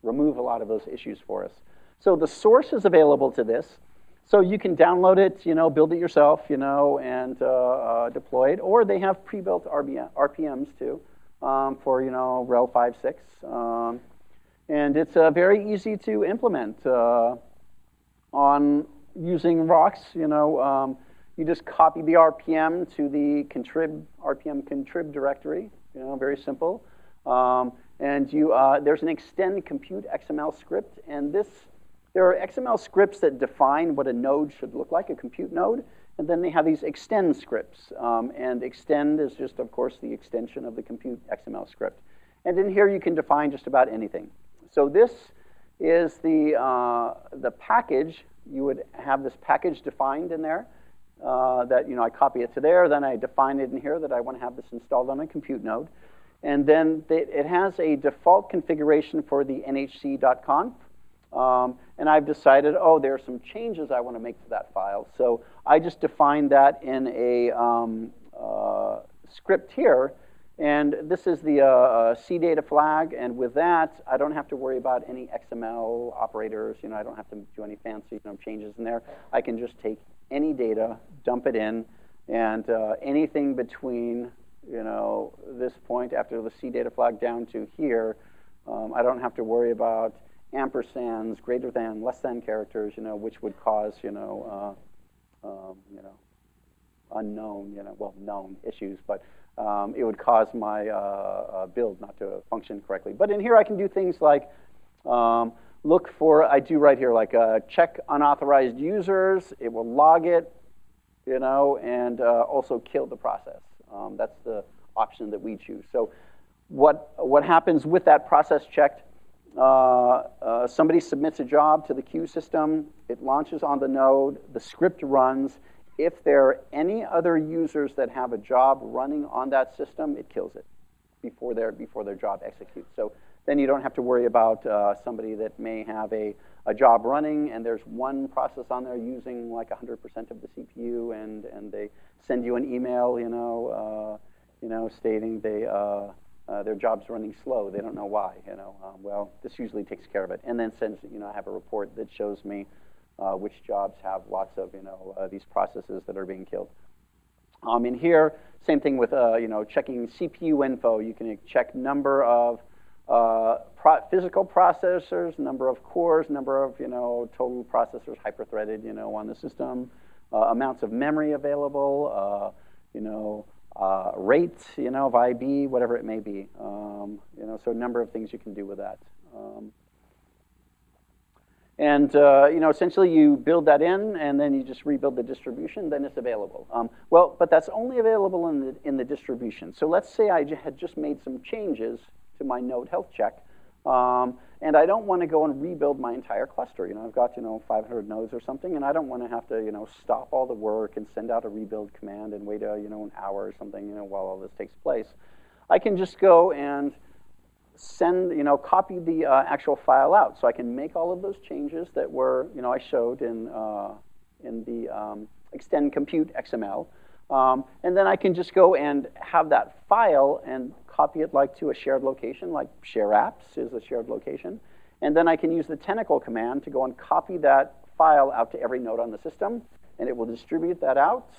remove a lot of those issues for us. So the source is available to this. So you can download it, build it yourself, and deploy it. Or they have pre-built RPMs too, for RHEL 5.6, and it's very easy to implement on using Rocks. You just copy the RPM to the RPM contrib directory. Very simple. And there's an extend Compute XML script, and there are XML scripts that define what a node should look like, a compute node, and then they have these extend scripts. And extend is just, of course, the extension of the Compute XML script. And in here, you can define just about anything. So this is the package. You would have this package defined in there that, I copy it to there. Then I define it in here that I want to have this installed on a compute node. And then it has a default configuration for the nhc.conf. And I've decided, there are some changes I want to make to that file. So I just defined that in a script here. And this is the CData flag. And with that, I don't have to worry about any XML operators. I don't have to do any fancy changes in there. I can just take any data, dump it in, and anything between this point after the CData flag down to here, I don't have to worry about ampersands, greater than, less than characters, which would cause, unknown, known issues, but it would cause my build not to function correctly. But in here, I can do things like look for, I do right here, like check unauthorized users. It will log it. and also kill the process. That's the option that we choose. So what happens with that process checked? Somebody submits a job to the queue system. It launches on the node. The script runs. If there are any other users that have a job running on that system, it kills it before their job executes. So then you don't have to worry about somebody that may have a job running and there's one process on there using like 100% of the CPU, and they send you an email, stating their job's running slow. They don't know why. Well, this usually takes care of it, and then sends. I have a report that shows me which jobs have lots of these processes that are being killed. In here, same thing with checking CPU info. You can check number of physical processors, number of cores, number of total processors hyper-threaded on the system, amounts of memory available, rate of IB, whatever it may be. So a number of things you can do with that. Essentially you build that in, and then you just rebuild the distribution, then it's available. But that's only available in the distribution. So let's say I had just made some changes to my node health check, and I don't want to go and rebuild my entire cluster. I've got 500 nodes or something, and I don't want to have to stop all the work and send out a rebuild command and wait an hour or something while all this takes place. I can just go and send, copy the actual file out, so I can make all of those changes that were, I showed in the extend Compute XML, and then I can just go and have that file and copy it like to a shared location, like share apps is a shared location, and then I can use the tentacle command to go and copy that file out to every node on the system, and it will distribute that out.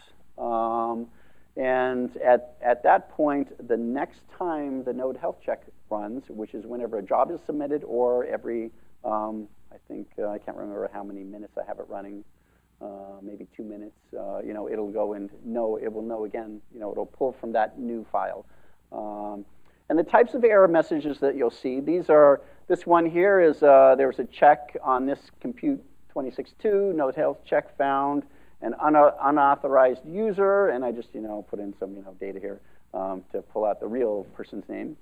And at that point, the next time the node health check runs, which is whenever a job is submitted or every, I can't remember how many minutes I have it running, maybe 2 minutes, it'll go and it will know again, it'll pull from that new file. And the types of error messages that you'll see, this one here is, there was a check on this compute 26.2, node health check found an unauthorized user, and I just put in some data here to pull out the real person's name.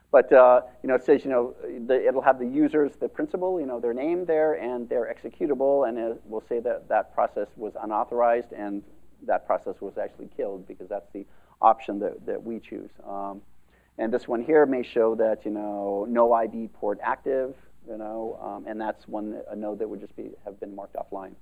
But it says it'll have the users, the principal, their name there, and their executable, and it will say that that process was unauthorized and that process was actually killed because that's the option that we choose. And this one here may show that no ID port active, and that's a node that would just have been marked offline.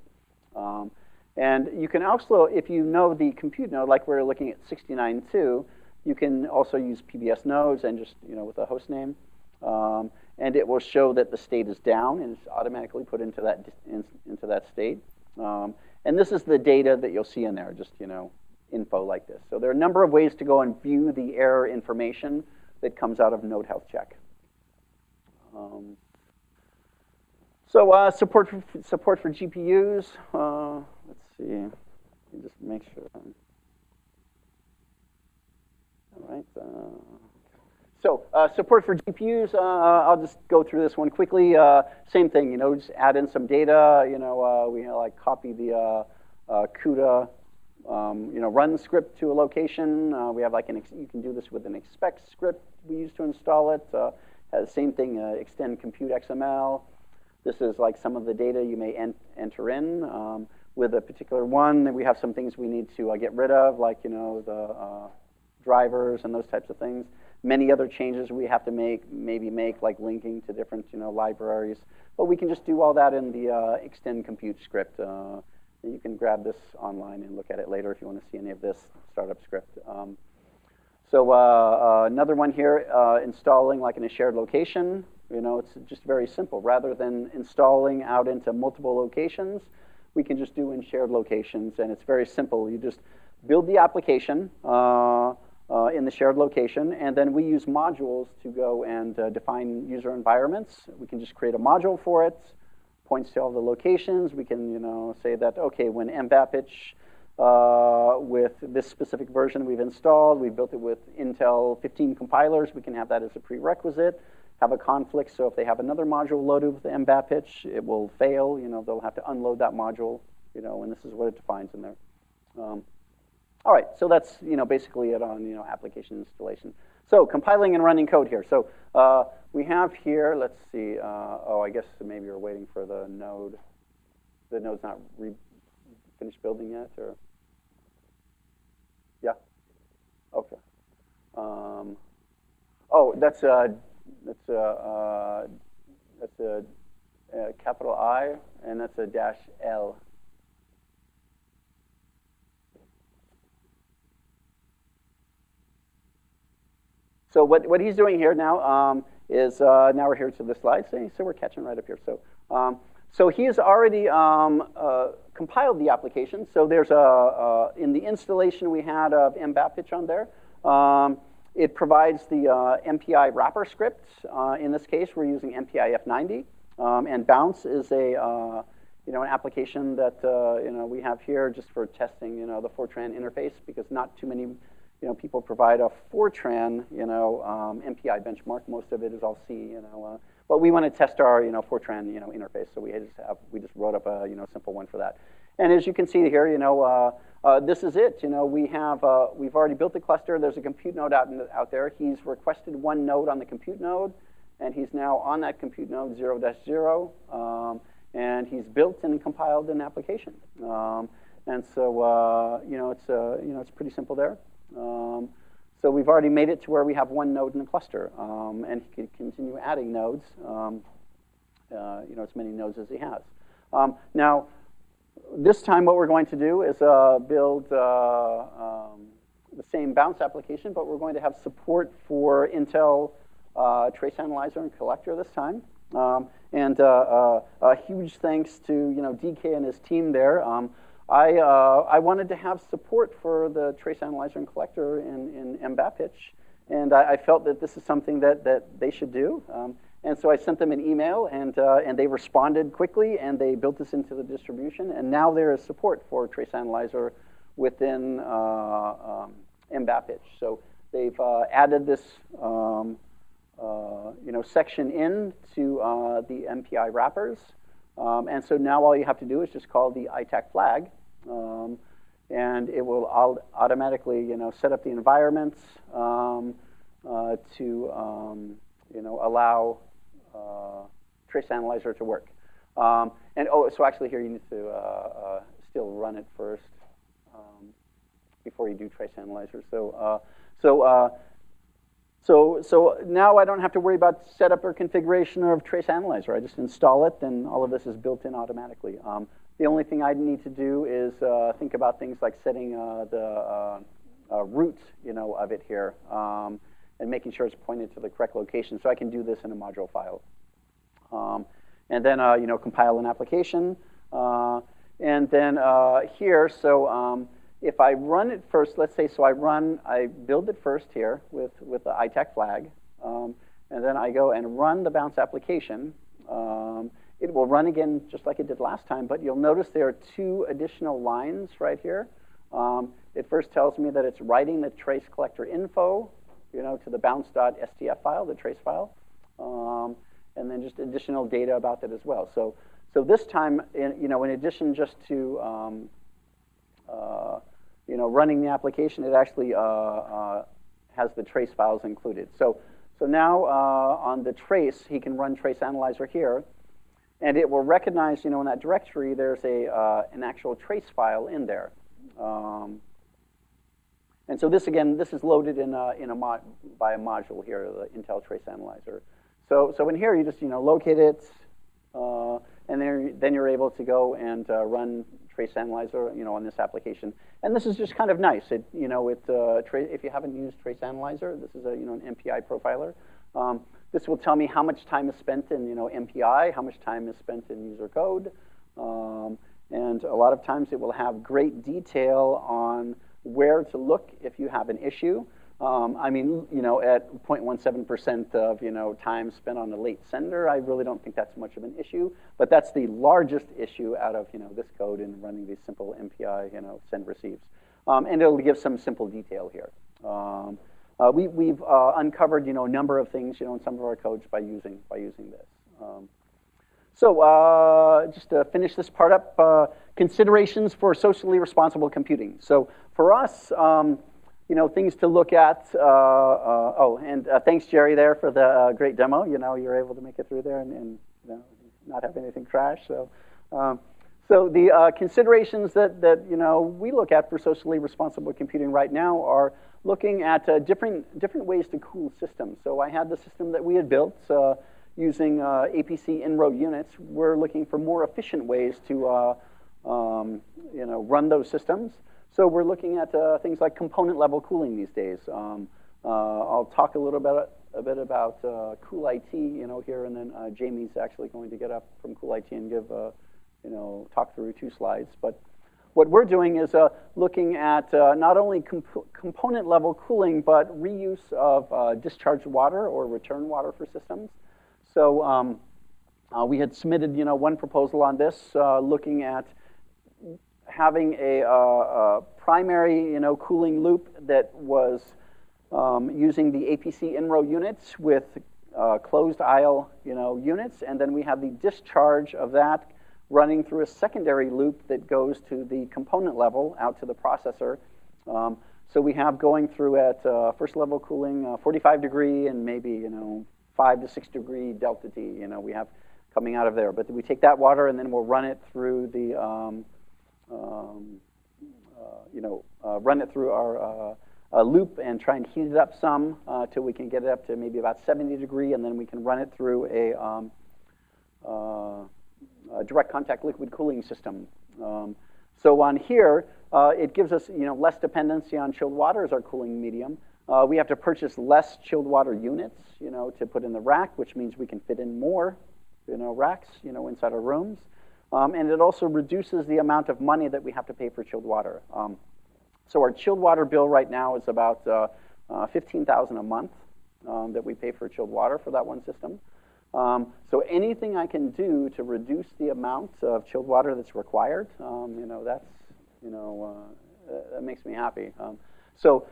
And you can also, if you know the compute node, like we're looking at 69.2, you can also use PBS nodes and just, with a host name. And it will show that the state is down, and it's automatically put into that state. And this is the data that you'll see in there, just, info like this. So there are a number of ways to go and view the error information that comes out of node health check. So support for GPUs. Let's see. Let me just make sure. All right. So support for GPUs. I'll just go through this one quickly. Same thing. Just add in some data. We like copy the CUDA. Run script to a location. We have like you can do this with an expect script we use to install it. Has the same thing. Extend Compute XML. This is like some of the data you may enter in. With a particular one, we have some things we need to get rid of, like the drivers and those types of things. Many other changes we have to make, like linking to different libraries. But we can just do all that in the extend compute script. You can grab this online and look at it later if you want to see any of this startup script. So another one here, installing like in a shared location. It's just very simple. Rather than installing out into multiple locations, we can just do in shared locations, and it's very simple. You just build the application in the shared location, and then we use modules to go and define user environments. We can just create a module for it, points to all the locations. We can say that, okay, when MPI with this specific version we've installed, we built it with Intel 15 compilers, we can have that as a prerequisite. Have a conflict, so if they have another module loaded with the MPI, it will fail. They'll have to unload that module, and this is what it defines in there. All right, so that's basically it on application installation. So compiling and running code here. So we have here, let's see. Oh, I guess maybe you're waiting for the node. The node's not finished building yet, or yeah. Okay. Oh, that's a capital I, and that's a dash L. So what he's doing here now is, now we're here to the slide, so we're catching right up here. So he has already compiled the application. So there's in the installation we had of MBAPitch on there, it provides the MPI wrapper script. In this case, we're using MPI F90, and Bounce is an application that we have here just for testing the Fortran interface, because not too many people provide a Fortran MPI benchmark. Most of it is all C. But we want to test our Fortran interface, so we just wrote up a simple one for that. And as you can see here, this is it. We've already built the cluster. There's a compute node out there. He's requested one node on the compute node, and he's now on that compute node 0-0, and he's built and compiled an application. And so it's pretty simple there. So we've already made it to where we have one node in the cluster, and he can continue adding nodes, as many nodes as he has. Now, this time what we're going to do is build the same Bounce application, but we're going to have support for Intel Trace Analyzer and Collector this time. And a huge thanks to DK and his team there. I wanted to have support for the Trace Analyzer and Collector in MBAPitch, and I felt that this is something that they should do. And so I sent them an email, and they responded quickly, and they built this into the distribution. And now there is support for Trace Analyzer within MBAPitch. So they've added this section in to the MPI wrappers. And so now all you have to do is just call the ITAC flag, and it will automatically set up the environments to allow Trace Analyzer to work. So actually here you need to still run it first before you do Trace Analyzer. So now I don't have to worry about setup or configuration of Trace Analyzer. I just install it, and all of this is built in automatically. The only thing I need to do is think about things like setting the root of it here, and making sure it's pointed to the correct location. So I can do this in a module file. And then compile an application. And then here, so if I run it first, let's say, I build it first here with the ITAC flag, and then I go and run the Bounce application. It will run again just like it did last time, but you'll notice there are two additional lines right here. It first tells me that it's writing the trace collector info, to the bounce.stf file, the trace file, and then just additional data about that as well. So this time, in addition just to running the application, it actually has the trace files included. So now on the trace, he can run Trace Analyzer here, and it will recognize, in that directory, there's an actual trace file in there. And so this is loaded by a module here, the Intel Trace Analyzer. So in here, you just locate it, and then you're able to go and run Trace Analyzer on this application. And this is just kind of nice. If you haven't used Trace Analyzer, this is an MPI profiler. This will tell me how much time is spent in MPI, how much time is spent in user code, and a lot of times it will have great detail on where to look if you have an issue. At 0.17% of time spent on a late sender, I really don't think that's much of an issue. But that's the largest issue out of this code in running these simple MPI send receives, and it'll give some simple detail here. We've uncovered a number of things in some of our codes by using this. So just to finish this part up, considerations for socially responsible computing. So for us, things to look at. Thanks, Jerry, there for the great demo. You're able to make it through there and not have anything crash. So the considerations that we look at for socially responsible computing right now are looking at different ways to cool systems. So I had the system that we had built using APC in-row units. We're looking for more efficient ways to run those systems. So we're looking at things like component-level cooling these days. I'll talk a bit about Cool IT, here, and then Jamie's actually going to get up from Cool IT and give, talk through 2 slides. But what we're doing is looking at not only component-level cooling, but reuse of discharged water or return water for systems. So we had submitted, one proposal on this, looking at having a primary, cooling loop that was using the APC in-row units with closed aisle, units, and then we have the discharge of that running through a secondary loop that goes to the component level out to the processor. So we have going through at first level cooling 45 degree and maybe 5 to 6 degree delta T. We have coming out of there. But we take that water and then we'll run it through the run it through our loop and try and heat it up some till we can get it up to maybe about 70 degree, and then we can run it through a direct contact liquid cooling system. So on here, it gives us less dependency on chilled water as our cooling medium. We have to purchase less chilled water units, to put in the rack, which means we can fit in more, racks, inside our rooms. And it also reduces the amount of money that we have to pay for chilled water. So our chilled water bill right now is about $15,000 a month that we pay for chilled water for that one system. So anything I can do to reduce the amount of chilled water that's required, that makes me happy. So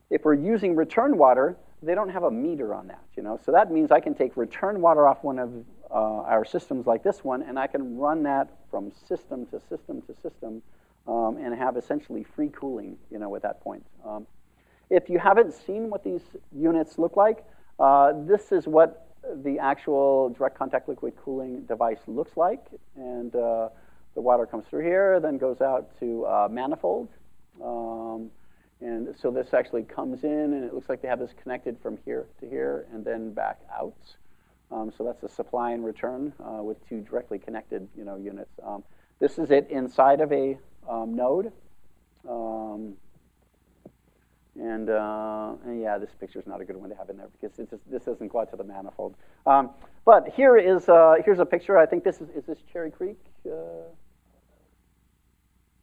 if we're using return water, they don't have a meter on that, So that means I can take return water off one of our systems like this one, and I can run that from system to system to system and have essentially free cooling, at that point. If you haven't seen what these units look like, this is what the actual direct contact liquid cooling device looks like. And the water comes through here, then goes out to manifold. And so this actually comes in, and it looks like they have this connected from here to here and then back out. So that's the supply and return with 2 directly connected, units. This is it inside of a node. And yeah, this picture's not a good one to have in there because this doesn't go out to the manifold. But here is here's a picture. I think is this Cherry Creek?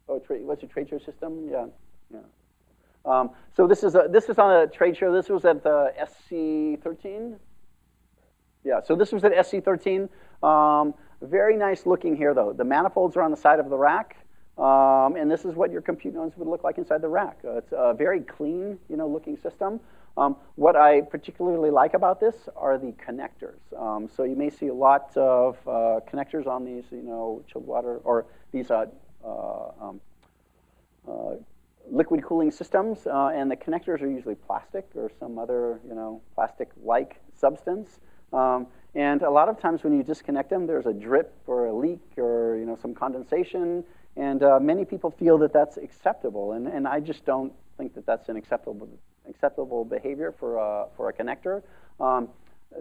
What's your trade show system? Yeah. So this is on a trade show. This was at the SC13. Yeah, so this was at SC13. Very nice looking here, though. The manifolds are on the side of the rack, and this is what your compute nodes would look like inside the rack. It's a very clean, looking system. What I particularly like about this are the connectors. So you may see a lot of connectors on these, chilled water or these liquid cooling systems, and the connectors are usually plastic or some other, plastic-like substance. And a lot of times when you disconnect them, there's a drip or a leak or some condensation, and many people feel that that's acceptable, and I just don't think that that's an acceptable behavior for a connector.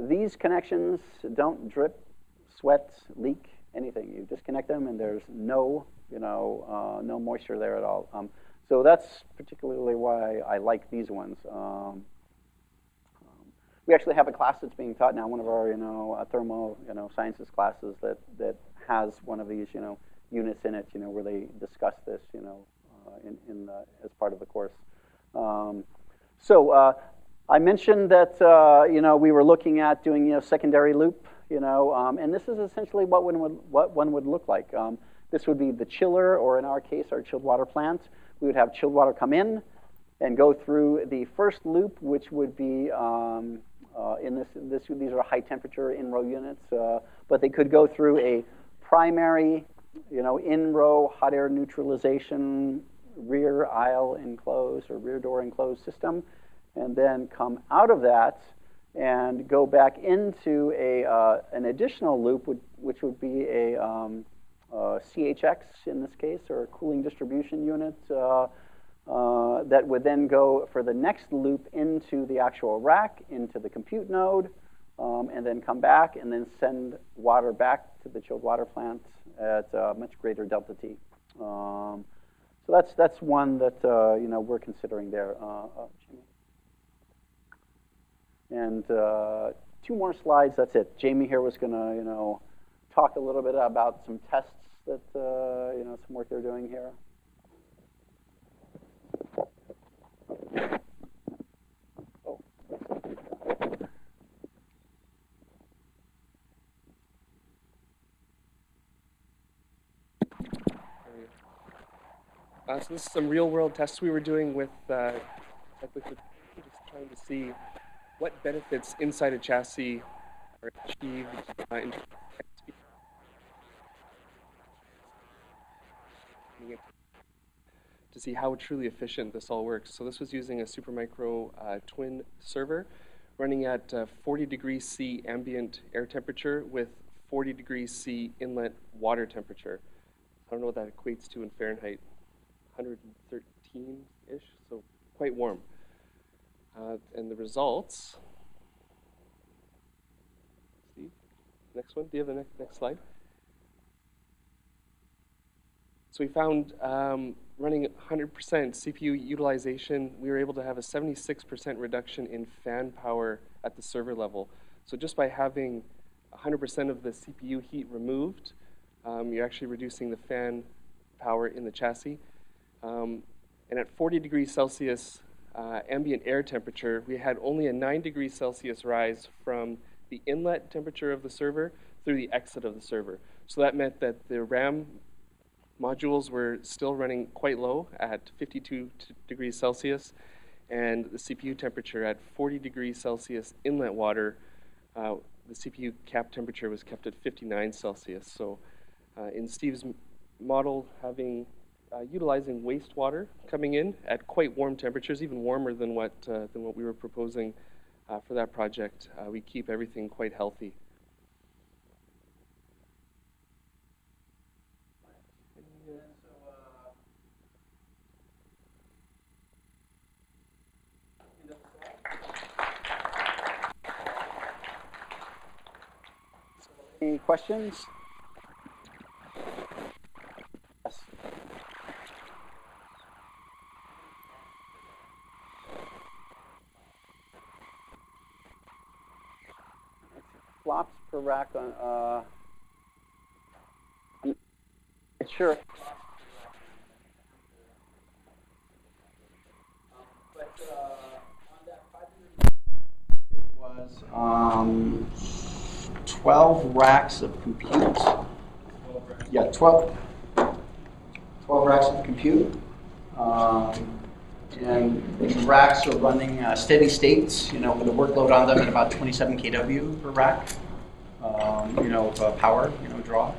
These connections don't drip, sweat, leak, anything. You disconnect them, and there's no no moisture there at all. So that's particularly why I like these ones. We actually have a class that's being taught now, one of our thermo sciences classes that has one of these units in it, where they discuss this as part of the course. So I mentioned that we were looking at doing secondary loop, and this is essentially what one would look like. This would be the chiller, or in our case, our chilled water plant. We would have chilled water come in and go through the first loop, which would be These are high temperature in-row units, but they could go through a primary, in-row hot air neutralization, rear aisle enclosed or rear door enclosed system, and then come out of that and go back into an additional loop, which would be a CHX in this case, or a cooling distribution unit, that would then go for the next loop into the actual rack, into the compute node, and then come back and then send water back to the chilled water plant at much greater delta T. So that's one that we're considering there, Jamie. And 2 more slides. That's it. Jamie here was going to talk a little bit about some tests that some work they're doing here. So this is some real-world tests we were doing with liquid, just trying to see what benefits inside a chassis are achieved to see how truly efficient this all works. So this was using a Supermicro twin server running at 40 degrees C ambient air temperature with 40 degrees C inlet water temperature. I don't know what that equates to in Fahrenheit. 113-ish, so quite warm. And the results, Steve, next one, do you have the next slide? So we found running 100% CPU utilization, we were able to have a 76% reduction in fan power at the server level. So just by having 100% of the CPU heat removed, you're actually reducing the fan power in the chassis. And at 40 degrees Celsius ambient air temperature, we had only a 9 degrees Celsius rise from the inlet temperature of the server through the exit of the server. So that meant that the RAM modules were still running quite low at 52 degrees Celsius, and the CPU temperature at 40 degrees Celsius inlet water, the CPU cap temperature was kept at 59 Celsius. So in Steve's model, utilizing wastewater coming in at quite warm temperatures, even warmer than what we were proposing for that project. We keep everything quite healthy. Any questions? Yes. Flops per rack on, sure. But on that 500, it was 12 racks of compute. Yeah, 12 racks of compute. And these racks are running steady states, with a workload on them at about 27 kW per rack, power, draw.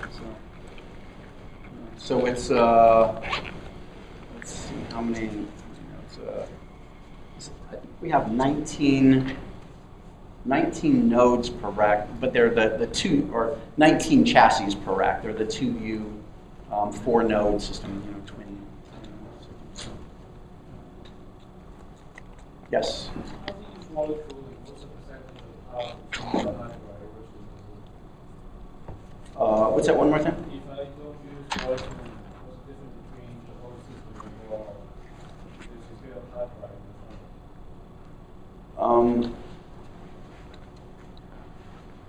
So it's, let's see how many, we have 19 nodes per rack, but they're the 19 chassis per rack. They're the 2U 4-node system, twin. Yes. How do you use water cooling? What's the percentage of power from the hard drive versus What's that? One more time? if I don't use water cooling, what's the difference between the whole system and water? This is a hard drive.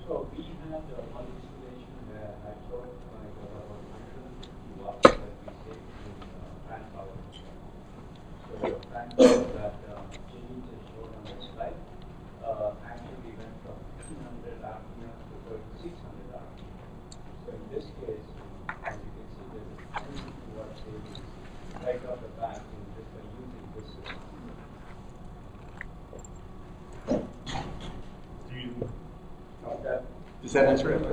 So we have the one installation that I showed like about watts that we save in fan power. So fan power that Jimmy just showed on the slide actually went from 1500 RPM to 3600 RPM. So in this case, Does that answer it?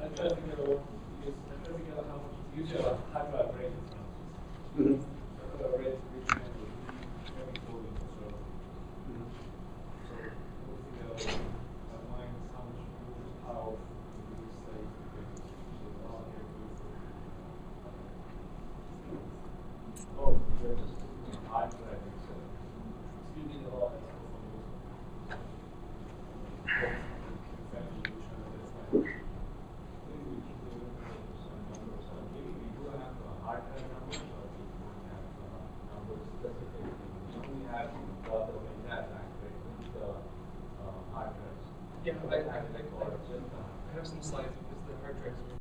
I'm trying to figure out how much use your hard drive rate is now. Mm-hmm. The rate which can be very cool in the server. So we'll figure out how much power we say oh, you're just hard drive itself. You need a lot of Yeah, I have some slides because the hard drives were